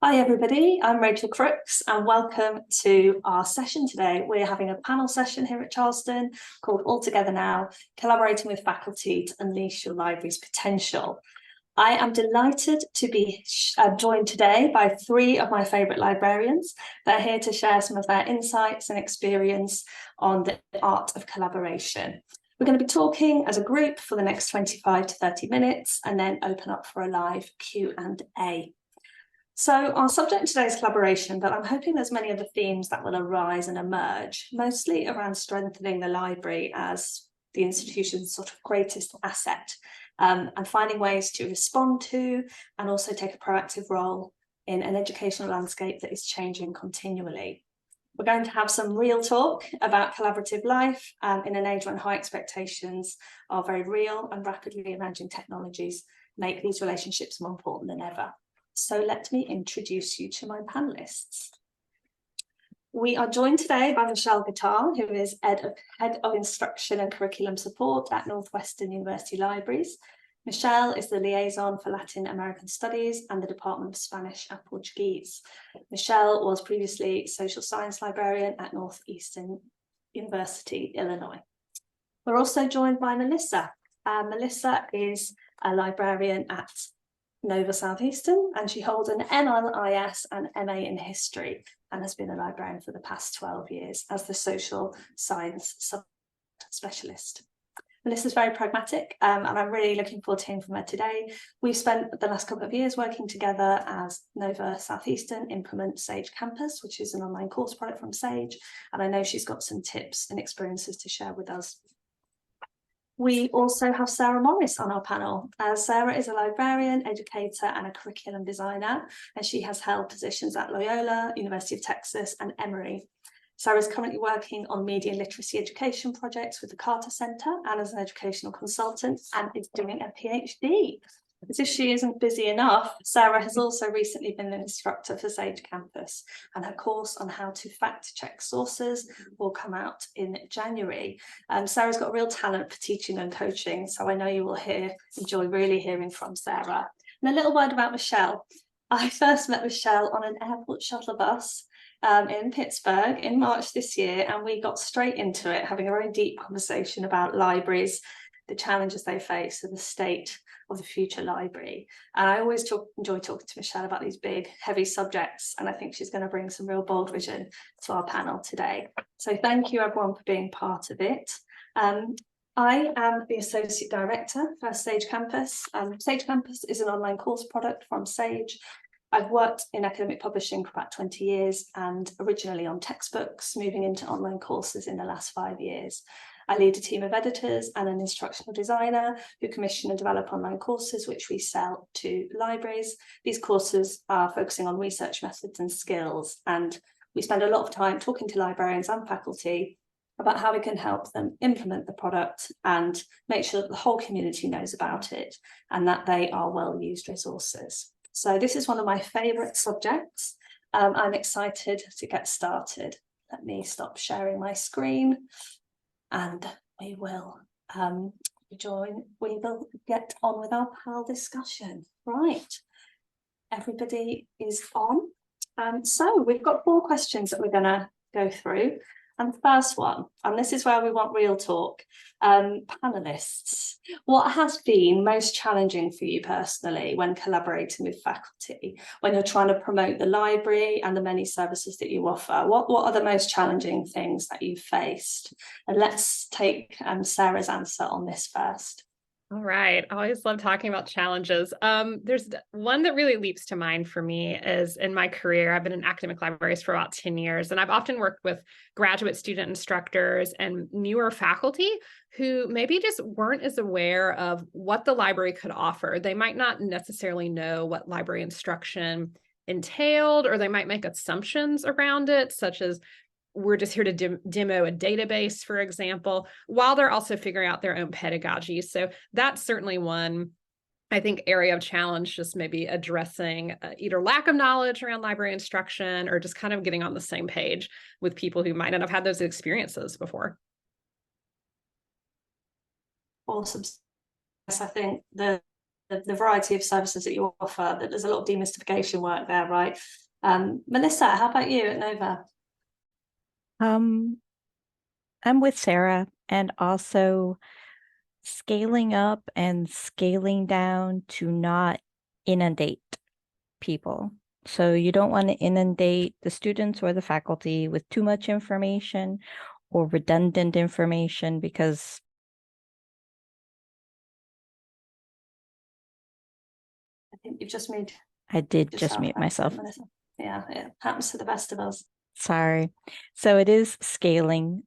Hi everybody, I'm Rachel Crooks and welcome to our session today. We're having a panel session here at Charleston called All Together Now, Collaborating with Faculty to Unleash Your Library's Potential. I am delighted to be joined today by three of my favourite librarians. They're here to share some of their insights and experience on the art of collaboration. We're going to be talking as a group for the next 25 to 30 minutes and then open up for a live Q&A. So our subject today is collaboration, but I'm hoping there's many other themes that will arise and emerge, mostly around strengthening the library as the institution's sort of greatest asset, and finding ways to respond to and also take a proactive role in an educational landscape that is changing continually. We're going to have some real talk about collaborative life in an age when high expectations are very real and rapidly emerging technologies make these relationships more important than ever. So let me introduce you to my panelists. We are joined today by Michelle Gattal, who is Head of Instruction and Curriculum Support at Northwestern University Libraries. Michelle is the liaison for Latin American Studies and the Department of Spanish and Portuguese. Michelle was previously Social Science Librarian at Northeastern University, Illinois. We're also joined by Melissa. Melissa is a librarian at Nova Southeastern, and she holds an MLIS and MA in History and has been a librarian for the past 12 years as the social science specialist. Melissa's very pragmatic, and I'm really looking forward to hearing from her today. We've spent the last couple of years working together as Nova Southeastern implements Sage Campus, which is an online course product from Sage, and I know she's got some tips and experiences to share with us. We also have Sarah Morris on our panel. Sarah is a librarian, educator, and a curriculum designer, and she has held positions at Loyola, University of Texas, and Emory. Sarah is currently working on media and literacy education projects with the Carter Center and as an educational consultant, and is doing a PhD. As if she isn't busy enough, Sarah has also recently been an instructor for Sage Campus, and her course on how to fact-check sources will come out in January. Sarah's got a real talent for teaching and coaching, so I know you will enjoy really hearing from Sarah. And a little word about Michelle. I first met Michelle on an airport shuttle bus in Pittsburgh in March this year, and we got straight into it, having a very deep conversation about libraries, the challenges they face, and the state of the future library. And I always enjoy talking to Michelle about these big, heavy subjects, and I think she's going to bring some real bold vision to our panel today. So thank you everyone for being part of it. I am the Associate Director for Sage Campus. Sage Campus is an online course product from Sage. I've worked in academic publishing for about 20 years and originally on textbooks, moving into online courses in the last 5 years. I lead a team of editors and an instructional designer who commission and develop online courses, which we sell to libraries. These courses are focusing on research methods and skills, and we spend a lot of time talking to librarians and faculty about how we can help them implement the product and make sure that the whole community knows about it and that they are well-used resources. So this is one of my favourite subjects. I'm excited to get started. Let me stop sharing my screen and we will get on with our panel discussion. Right, everybody is on. So we've got 4 questions that we're going to go through. And the first one, and this is where we want real talk, panelists, what has been most challenging for you personally when collaborating with faculty, when you're trying to promote the library and the many services that you offer? What are the most challenging things that you've faced? And let's take Sarah's answer on this first. All right. I always love talking about challenges. There's one that really leaps to mind for me is in my career, I've been in academic libraries for about 10 years, and I've often worked with graduate student instructors and newer faculty who maybe just weren't as aware of what the library could offer. They might not necessarily know what library instruction entailed, or they might make assumptions around it, such as we're just here to demo a database, for example, while they're also figuring out their own pedagogy. So that's certainly one, I think, area of challenge, just maybe addressing either lack of knowledge around library instruction or just kind of getting on the same page with people who might not have had those experiences before. Awesome. I think the the variety of services that you offer, that there's a lot of demystification work there, right? Melissa, how about you at Nova? I'm with Sarah, and also scaling up and scaling down to not inundate people. So you don't want to inundate the students or the faculty with too much information or redundant information, because I think you've just made I did just yourself mute out, myself. Melissa. Yeah, it happens to the best of us. Sorry. So it is scaling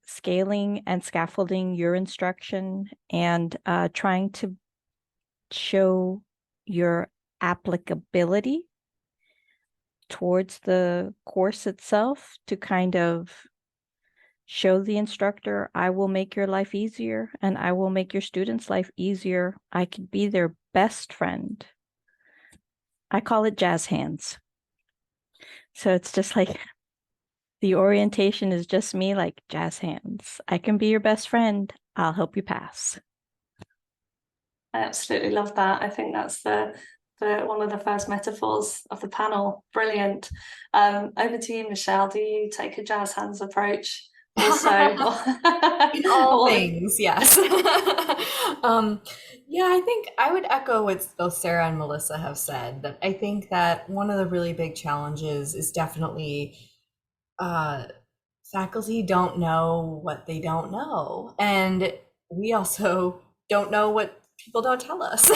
and scaffolding your instruction, and trying to show your applicability towards the course itself, to kind of show the instructor, I will make your life easier and I will make your students' life easier. I could be their best friend. I call it jazz hands. So it's just like the orientation is just me, like jazz hands. I can be your best friend. I'll help you pass. I absolutely love that. I think that's the one of the first metaphors of the panel. Brilliant. Over to you, Michelle. Do you take a jazz hands approach also? In all things, yes. Yeah, I think I would echo what both Sarah and Melissa have said, that I think that one of the really big challenges is definitely faculty don't know what they don't know. And we also don't know what people don't tell us.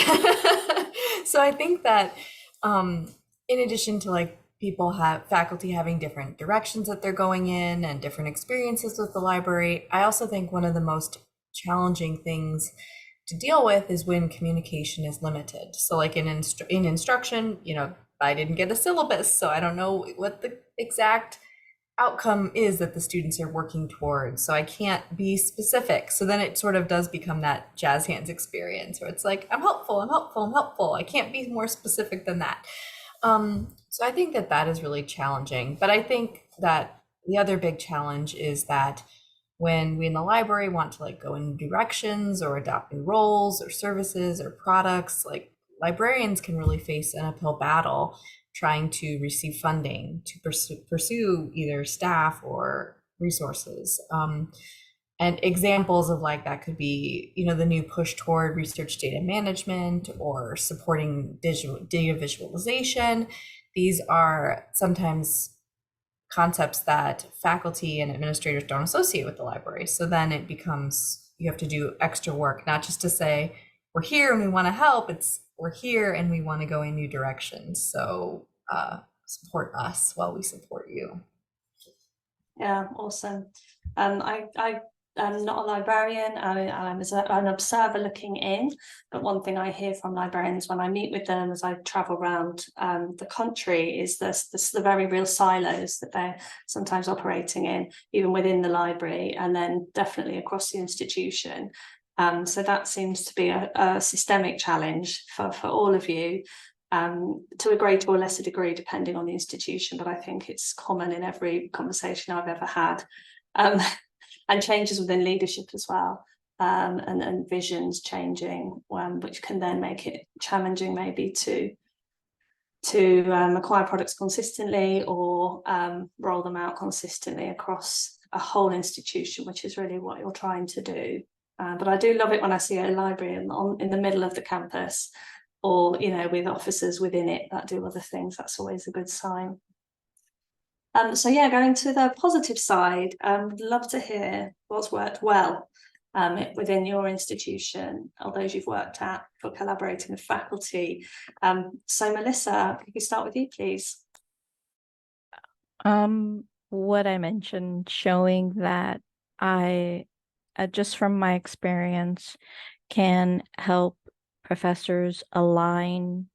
So I think that in addition to like faculty having different directions that they're going in and different experiences with the library, I also think one of the most challenging things to deal with is when communication is limited. So like in instruction, I didn't get a syllabus, so I don't know what the exact outcome is that the students are working towards. So I can't be specific. So then it sort of does become that jazz hands experience where it's like, I'm helpful, I'm helpful, I'm helpful. I can't be more specific than that. So I think that is really challenging. But I think that the other big challenge is that when we in the library want to like go in directions or adopt new roles or services or products, like librarians can really face an uphill battle trying to receive funding to pursue either staff or resources. And examples of like that could be, the new push toward research data management or supporting data visualization. These are sometimes concepts that faculty and administrators don't associate with the library. So then it becomes, you have to do extra work, not just to say, we're here and we want to help. It's we're here and we want to go in new directions. So support us while we support you. Yeah, awesome. I'm not a librarian. I'm an observer looking in. But one thing I hear from librarians when I meet with them as I travel around the country is the very real silos that they're sometimes operating in, even within the library, and then definitely across the institution. So that seems to be a systemic challenge for all of you, to a greater or lesser degree, depending on the institution. But I think it's common in every conversation I've ever had. And changes within leadership as well, and visions changing, which can then make it challenging maybe to acquire products consistently or roll them out consistently across a whole institution, which is really what you're trying to do. But I do love it when I see a library in the middle of the campus, or with officers within it that do other things. That's always a good sign. So yeah, going to the positive side, would love to hear what's worked well within your institution, or those you've worked at, for collaborating with faculty. So Melissa, could we start with you, please? What I mentioned, showing that I, just from my experience, can help professors align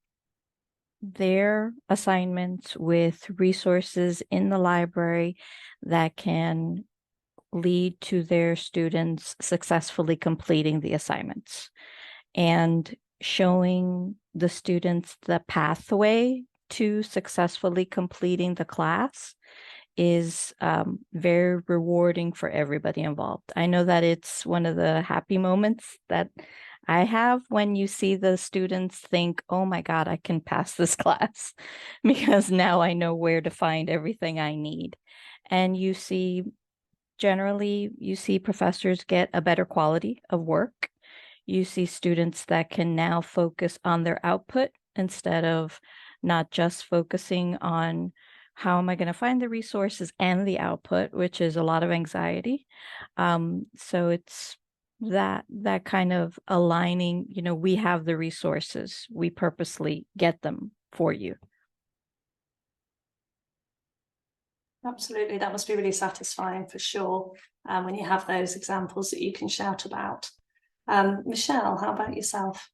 their assignments with resources in the library that can lead to their students successfully completing the assignments, and showing the students the pathway to successfully completing the class is very rewarding for everybody involved. I know that it's one of the happy moments that I have when you see the students think, oh my God, I can pass this class because now I know where to find everything I need. And generally, you see professors get a better quality of work. You see students that can now focus on their output instead of not just focusing on how am I going to find the resources and the output, which is a lot of anxiety. So it's that kind of aligning, we have the resources, we purposely get them for you. Absolutely, that must be really satisfying for sure, when you have those examples that you can shout about. Michelle, how about yourself?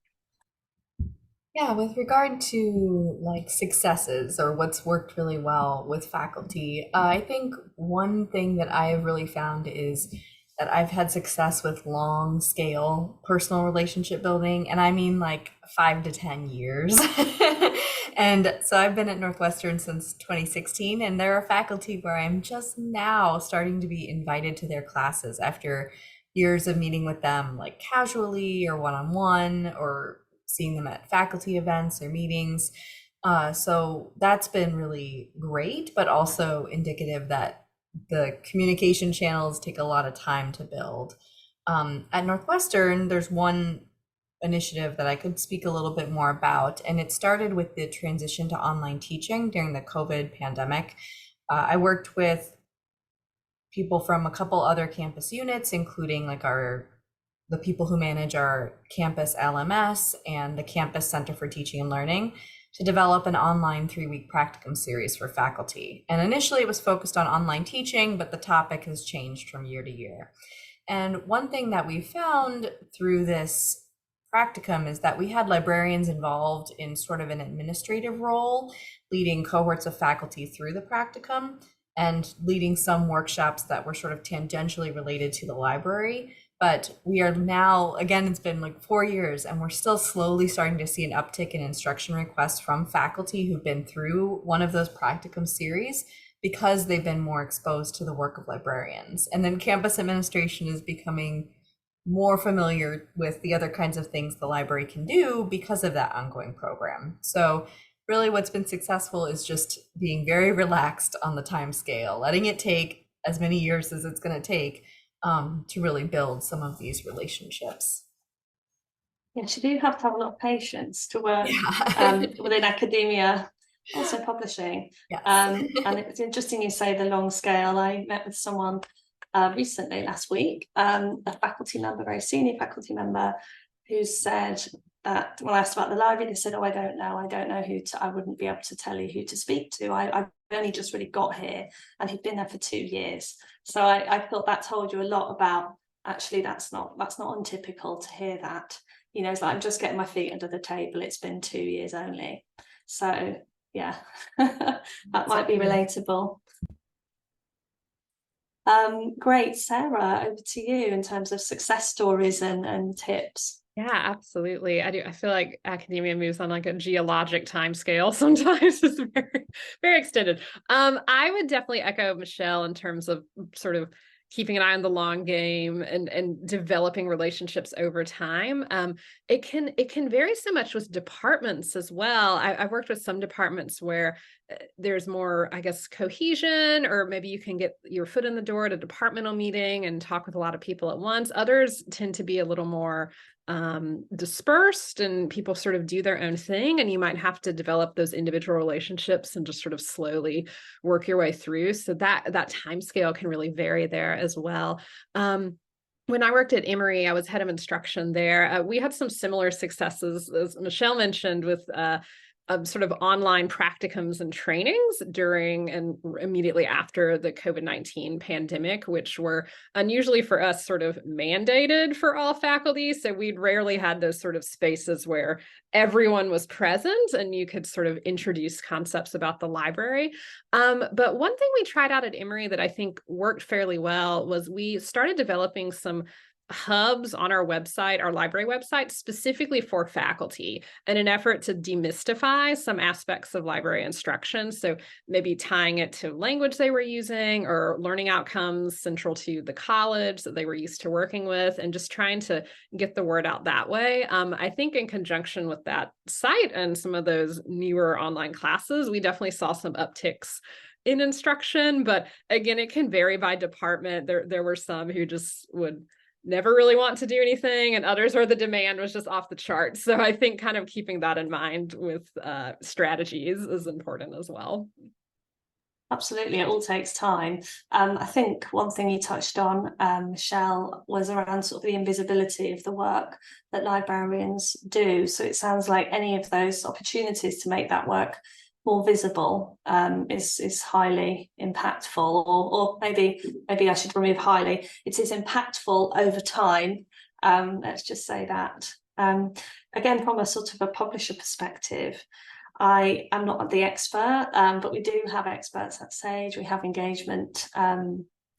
Yeah, with regard to like successes or what's worked really well with faculty, I think one thing that I have really found is that I've had success with long scale personal relationship building, and I mean like 5 to 10 years. And so I've been at Northwestern since 2016, and there are faculty where I'm just now starting to be invited to their classes after years of meeting with them like casually or one-on-one or seeing them at faculty events or meetings. So that's been really great, but also indicative that the communication channels take a lot of time to build. At Northwestern, there's one initiative that I could speak a little bit more about, and it started with the transition to online teaching during the COVID pandemic. I worked with people from a couple other campus units, including like the people who manage our campus LMS and the Campus Center for Teaching and Learning, to develop an online 3-week practicum series for faculty. And initially it was focused on online teaching, but the topic has changed from year to year. And one thing that we found through this practicum is that we had librarians involved in sort of an administrative role, leading cohorts of faculty through the practicum and leading some workshops that were sort of tangentially related to the library. But we are now, again, it's been like 4 years, and we're still slowly starting to see an uptick in instruction requests from faculty who've been through one of those practicum series because they've been more exposed to the work of librarians. And then campus administration is becoming more familiar with the other kinds of things the library can do because of that ongoing program. So really what's been successful is just being very relaxed on the time scale, letting it take as many years as it's going to take to really build some of these relationships. Yes, you do have to have a lot of patience to work within academia, also publishing. Yes. And it's interesting you say the long scale. I met with someone recently last week, a faculty member, very senior faculty member, who said that when I asked about the library, they said, oh, I don't know I wouldn't be able to tell you who to speak to. I've only just really got here, and he'd been there for 2 years. So I thought that told you a lot about, actually, that's not untypical to hear that. It's like, I'm just getting my feet under the table. It's been 2 years only. So yeah, that might be relatable. Great, Sarah, over to you in terms of success stories and tips. Yeah, absolutely. I do. I feel like academia moves on like a geologic time scale. Sometimes it's very, very extended. I would definitely echo Michelle in terms of sort of keeping an eye on the long game and developing relationships over time. It can vary so much with departments as well. I've worked with some departments where there's more, I guess, cohesion, or maybe you can get your foot in the door at a departmental meeting and talk with a lot of people at once. Others tend to be a little more dispersed, and people sort of do their own thing, and you might have to develop those individual relationships and just sort of slowly work your way through. So that time scale can really vary there as well. When I worked at Emory, I was head of instruction there. We had some similar successes, as Michelle mentioned, with sort of online practicums and trainings during and immediately after the COVID-19 pandemic, which were unusually for us sort of mandated for all faculty. So we'd rarely had those sort of spaces where everyone was present and you could sort of introduce concepts about the library. But one thing we tried out at Emory that I think worked fairly well was we started developing some hubs on our website, our library website, specifically for faculty in an effort to demystify some aspects of library instruction. So maybe tying it to language they were using or learning outcomes central to the college that they were used to working with, and just trying to get the word out that way. I think in conjunction with that site and some of those newer online classes, we definitely saw some upticks in instruction, but again, it can vary by department. There were some who just would never really want to do anything, and others where the demand was just off the charts. So I think kind of keeping that in mind with strategies is important as well. Absolutely, it all takes time. I think one thing you touched on, Michelle, was around sort of the invisibility of the work that librarians do. So it sounds like any of those opportunities to make that work more visible is highly impactful, or maybe I should remove highly. It is impactful over time. Let's just say that. Again, from a sort of a publisher perspective, I am not the expert, but we do have experts at Sage. We have engagement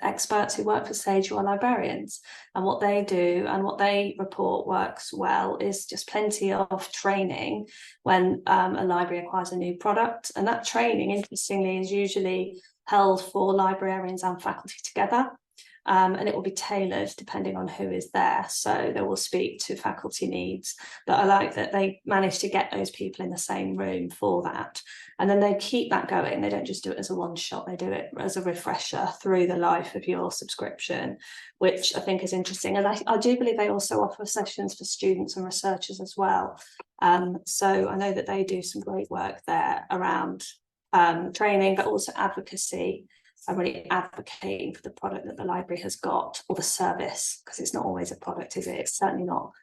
experts who work for Sage who are librarians, and what they do and what they report works well is just plenty of training when a library acquires a new product. And that training, interestingly, is usually held for librarians and faculty together. And it will be tailored depending on who is there. So they will speak to faculty needs. But I like that they manage to get those people in the same room for that. And then they keep that going. They don't just do it as a one shot, they do it as a refresher through the life of your subscription, which I think is interesting. And I do believe they also offer sessions for students and researchers as well. So I know that they do some great work there around training, but also advocacy. I'm really advocating for the product that the library has got, or the service, because it's not always a product, is it? It's certainly not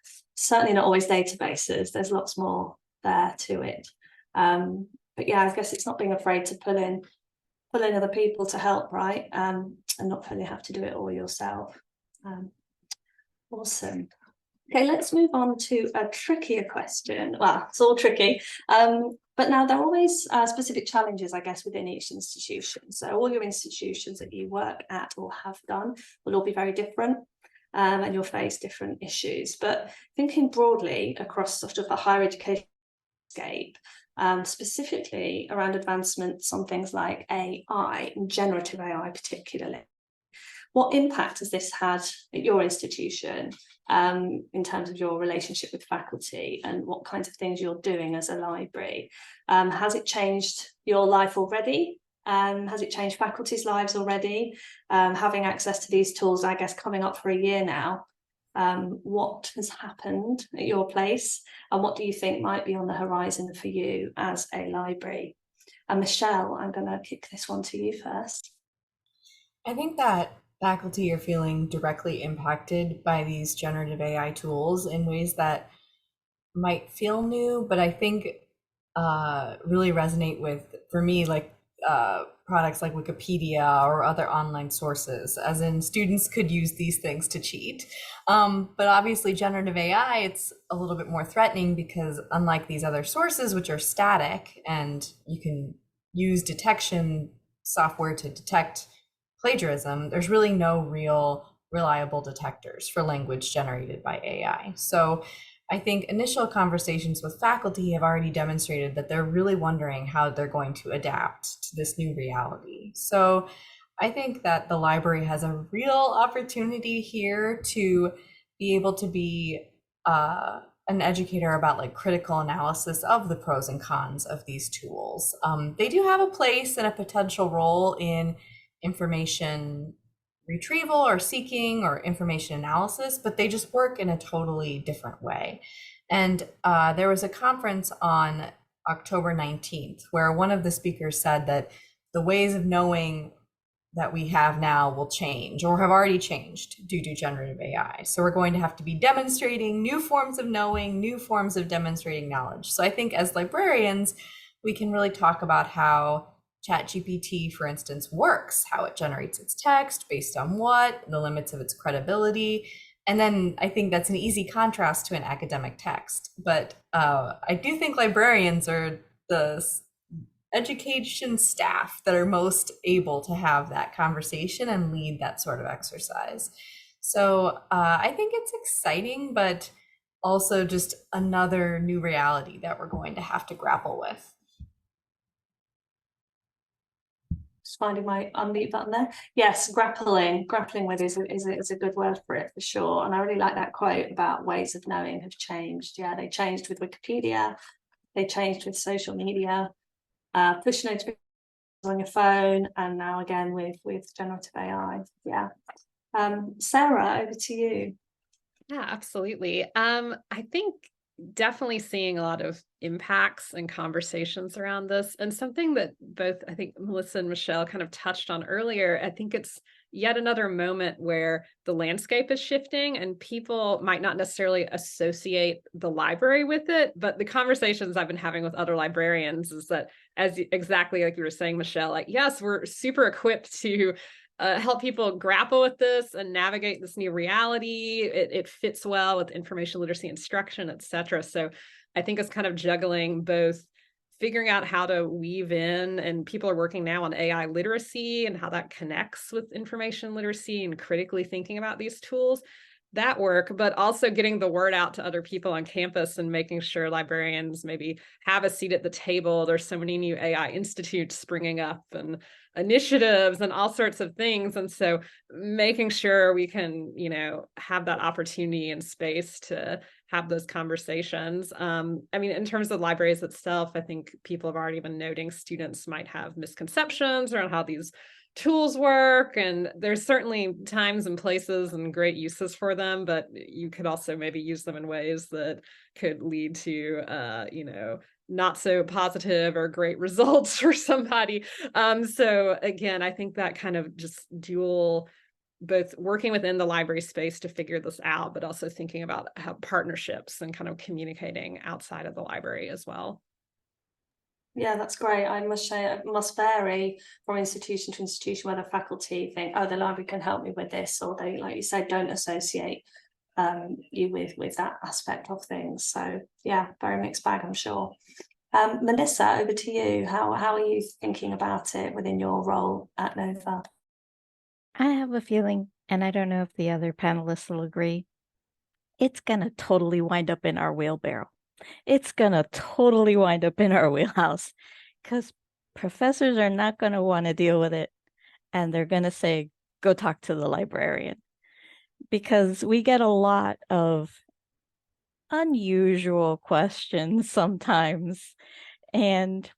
always databases. There's lots more there to it. But yeah, I guess it's not being afraid to pull in other people to help, right? And not really have to do it all yourself. Awesome. Okay, let's move on to a trickier question. Well, it's all tricky. But now there are always specific challenges, I guess, within each institution. So all your institutions that you work at or have done will all be very different, and you'll face different issues. But thinking broadly across sort of the higher education landscape, specifically around advancements on things like AI and generative AI particularly, what impact has this had at your institution in terms of your relationship with faculty and what kinds of things you're doing as a library? Has it changed your life already? Has it changed faculty's lives already? Having access to these tools, I guess, coming up for a year now, what has happened at your place and what do you think might be on the horizon for you as a library? And Michelle, I'm going to kick this one to you first. I think that faculty are feeling directly impacted by these generative AI tools in ways that might feel new, but I think really resonate with, for me, like products like Wikipedia or other online sources, as in students could use these things to cheat. But obviously generative AI, it's a little bit more threatening because unlike these other sources, which are static and you can use detection software to detect plagiarism, there's really no real reliable detectors for language generated by AI. So I think initial conversations with faculty have already demonstrated that they're really wondering how they're going to adapt to this new reality. So I think that the library has a real opportunity here to be able to be an educator about like critical analysis of the pros and cons of these tools. They do have a place and a potential role in information retrieval or seeking or information analysis, but they just work in a totally different way. And there was a conference on October 19th where one of the speakers said that the ways of knowing that we have now will change or have already changed due to generative AI. So we're going to have to be demonstrating new forms of knowing, new forms of demonstrating knowledge. So I think as librarians, we can really talk about how ChatGPT, for instance, works, how it generates its text, based on what, the limits of its credibility. And then I think that's an easy contrast to an academic text. But I do think librarians are the education staff that are most able to have that conversation and lead that sort of exercise. So I think it's exciting, but also just another new reality that we're going to have to grapple with. Just finding my unmute button there. Yes, grappling with is a good word for it for sure. And I really like that quote about ways of knowing have changed. Yeah, they changed with Wikipedia, they changed with social media, push notifications on your phone, and now again with generative AI. Yeah. Sarah, over to you. Yeah, absolutely. I think definitely seeing a lot of impacts and conversations around this, and something that both I think Melissa and Michelle kind of touched on earlier. I think it's yet another moment where the landscape is shifting and people might not necessarily associate the library with it, but the conversations I've been having with other librarians is that, as exactly like you were saying, Michelle, like, yes, we're super equipped to help people grapple with this and navigate this new reality. It fits well with information literacy instruction, et cetera. So I think it's kind of juggling both figuring out how to weave in, and people are working now on AI literacy and how that connects with information literacy and critically thinking about these tools, that work, but also getting the word out to other people on campus and making sure librarians maybe have a seat at the table. There's so many new AI institutes springing up and initiatives and all sorts of things. And so making sure we can, have that opportunity and space to have those conversations. I mean, in terms of libraries itself, I think people have already been noting students might have misconceptions around how these tools work, and there's certainly times and places and great uses for them, but you could also maybe use them in ways that could lead to not so positive or great results for somebody. So again, I think that kind of just dual, both working within the library space to figure this out, but also thinking about how partnerships and kind of communicating outside of the library as well. Yeah, that's great. I must say it must vary from institution to institution whether faculty think, oh, the library can help me with this, or they, like you said, don't associate you with that aspect of things. So yeah, very mixed bag, I'm sure. Melissa, over to you. How are you thinking about it within your role at Nova? I have a feeling, and I don't know if the other panelists will agree, it's going to totally wind up in our wheelbarrow. It's going to totally wind up in our wheelhouse, because professors are not going to want to deal with it. And they're going to say, go talk to the librarian, because we get a lot of unusual questions sometimes. And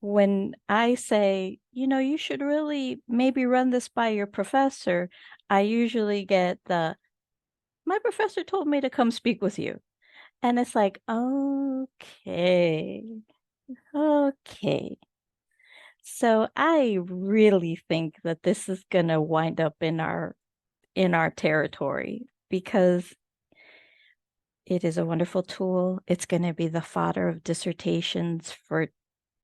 when I say, you should really maybe run this by your professor, I usually get my professor told me to come speak with you. And it's like, okay. So I really think that this is going to wind up in our territory, because it is a wonderful tool. It's going to be the fodder of dissertations for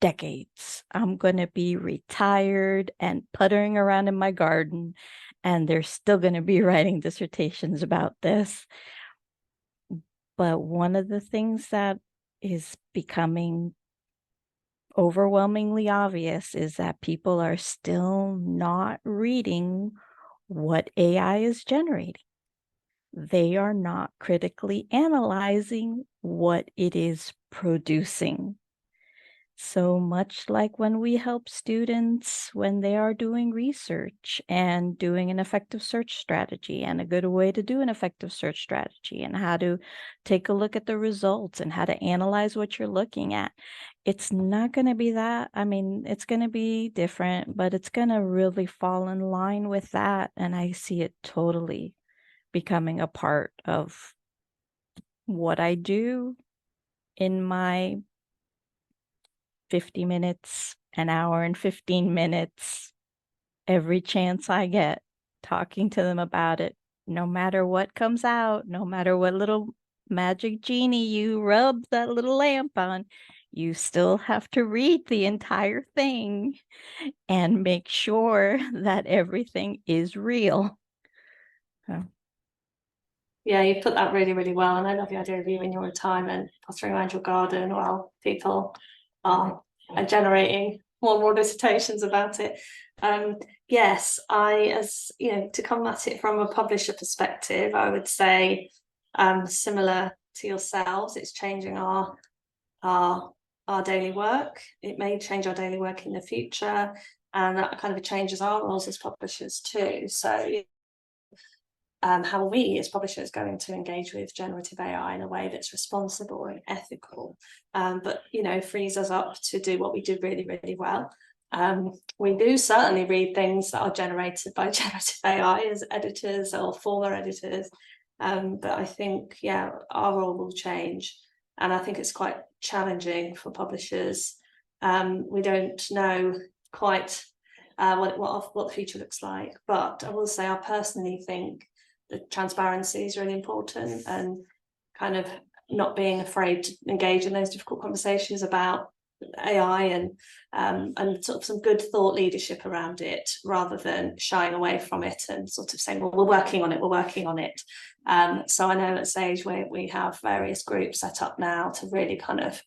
decades. I'm going to be retired and puttering around in my garden, and they're still going to be writing dissertations about this. But one of the things that is becoming overwhelmingly obvious is that people are still not reading what AI is generating. They are not critically analyzing what it is producing. So much like when we help students when they are doing research and doing an effective search strategy, and a good way to do an effective search strategy, and how to take a look at the results and how to analyze what you're looking at. It's not going to be that. I mean, it's going to be different, but it's going to really fall in line with that. And I see it totally becoming a part of what I do in my 50 minutes, an hour and 15 minutes, every chance I get, talking to them about it, no matter what comes out, no matter what little magic genie you rub that little lamp on, you still have to read the entire thing and make sure that everything is real. So. Yeah, you put that really, really well. And I love the idea of you in your retirement, pottering around your garden while people are generating more dissertations about it. Yes, as you know, to come at it from a publisher perspective, I would say similar to yourselves, it's changing our daily work. It may change our daily work in the future, and that kind of changes our roles as publishers too. So how are we as publishers going to engage with generative AI in a way that's responsible and ethical, but you know, frees us up to do what we do really, really well. We do certainly read things that are generated by generative AI as editors or former editors, but I think, yeah, our role will change, and I think it's quite challenging for publishers. We don't know quite what the future looks like, but I will say I personally think that transparency is really important, and kind of not being afraid to engage in those difficult conversations about AI, and sort of some good thought leadership around it, rather than shying away from it and sort of saying, well, we're working on it. So I know at Sage we have various groups set up now to really kind of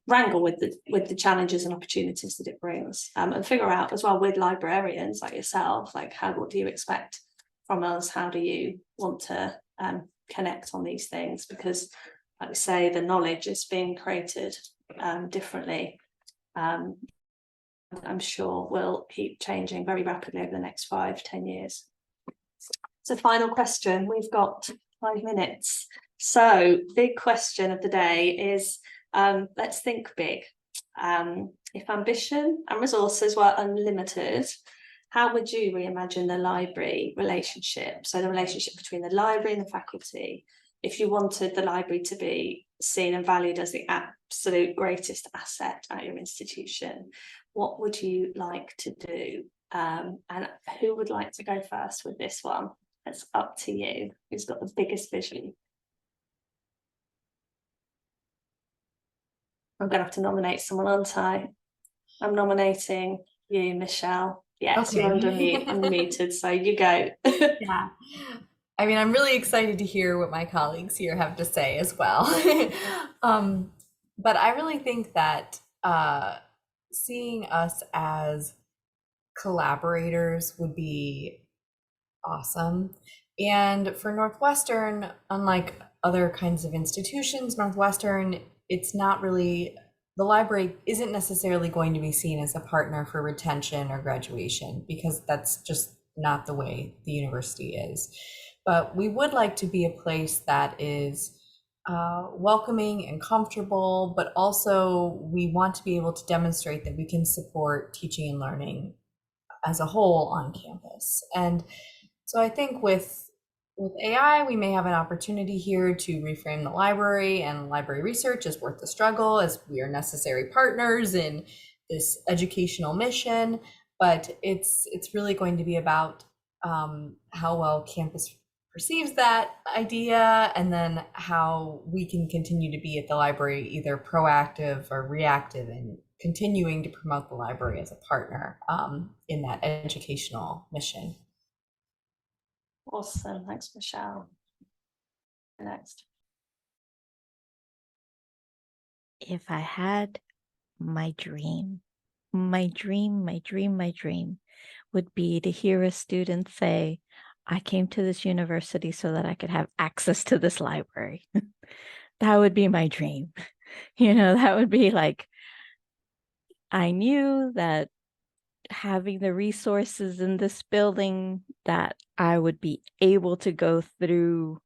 wrangle with the challenges and opportunities that it brings, and figure out as well with librarians like yourself, like what do you expect from us? How do you want to connect on these things? Because like we say, the knowledge is being created differently. I'm sure will keep changing very rapidly over the next 5-10 years. So final question, we've got 5 minutes. So big question of the day is, let's think big. If ambition and resources were unlimited, how would you reimagine the library relationship? So the relationship between the library and the faculty. If you wanted the library to be seen and valued as the absolute greatest asset at your institution, what would you like to do? And who would like to go first with this one? It's up to you. Who's got the biggest vision? I'm going to have to nominate someone, aren't I? I'm nominating you, Michelle. Yes, Okay. you're unmuted, so you go. Yeah. I mean, I'm really excited to hear what my colleagues here have to say as well. But I really think that seeing us as collaborators would be awesome. And for Northwestern, unlike other kinds of institutions, Northwestern, it's not really, the library isn't necessarily going to be seen as a partner for retention or graduation, because that's just not the way the university is. But we would like to be a place that is welcoming and comfortable, but also we want to be able to demonstrate that we can support teaching and learning as a whole on campus. And so I think with AI, we may have an opportunity here to reframe the library and library research as worth the struggle, as we are necessary partners in this educational mission. But it's really going to be about how well campus perceives that idea, and then how we can continue to be at the library either proactive or reactive in continuing to promote the library as a partner in that educational mission. Awesome, thanks, Michelle. Next. If I had my dream would be to hear a student say, I came to this university so that I could have access to this library. That would be my dream. You know, that would be like, I knew that having the resources in this building, that I would be able to go through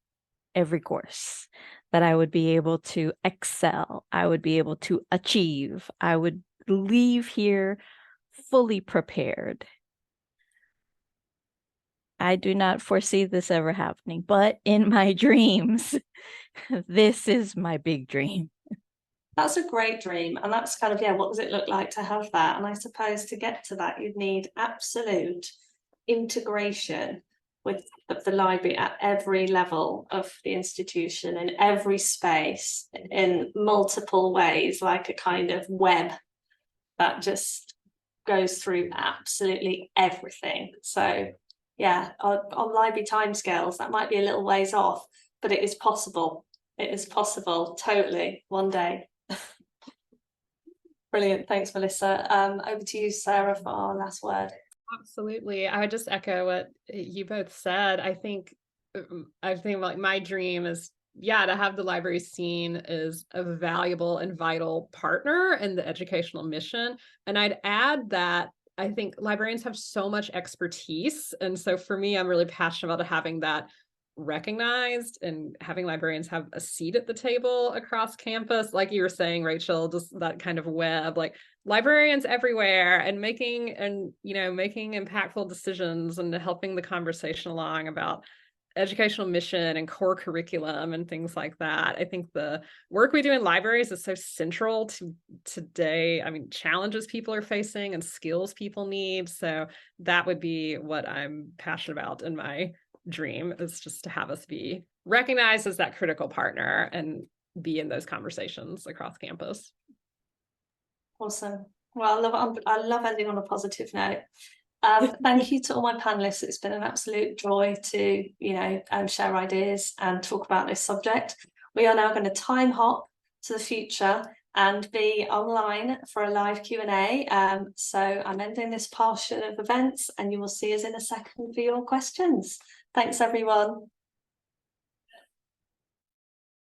every course, that I would be able to excel, I would be able to achieve, I would leave here fully prepared. I do not foresee this ever happening, but in my dreams, this is my big dream. That's a great dream. And that's kind of, yeah, what does it look like to have that? And I suppose to get to that, you'd need absolute integration with the library at every level of the institution, in every space, in multiple ways, like a kind of web that just goes through absolutely everything. So yeah, on library timescales, that might be a little ways off, but it is possible. It is possible, totally, one day. Brilliant. Thanks, Melissa. Over to you, Sarah, for our last word. Absolutely. I would just echo what you both said. I think like my dream is, yeah, to have the library seen as a valuable and vital partner in the educational mission. And I'd add that I think librarians have so much expertise. And so for me, I'm really passionate about having that recognized and having librarians have a seat at the table across campus. Like you were saying, Rachel, just that kind of web, like librarians everywhere and making impactful decisions and helping the conversation along about educational mission and core curriculum and things like that. I think the work we do in libraries is so central to today. I mean, challenges people are facing and skills people need. So that would be what I'm passionate about in my dream, is just to have us be recognized as that critical partner and be in those conversations across campus. Awesome. Well, I love ending on a positive note. Thank you to all my panelists. It's been an absolute joy to, share ideas and talk about this subject. We are now going to time hop to the future and be online for a live Q&A. So I'm ending this portion of events and you will see us in a second for your questions. Thanks, everyone.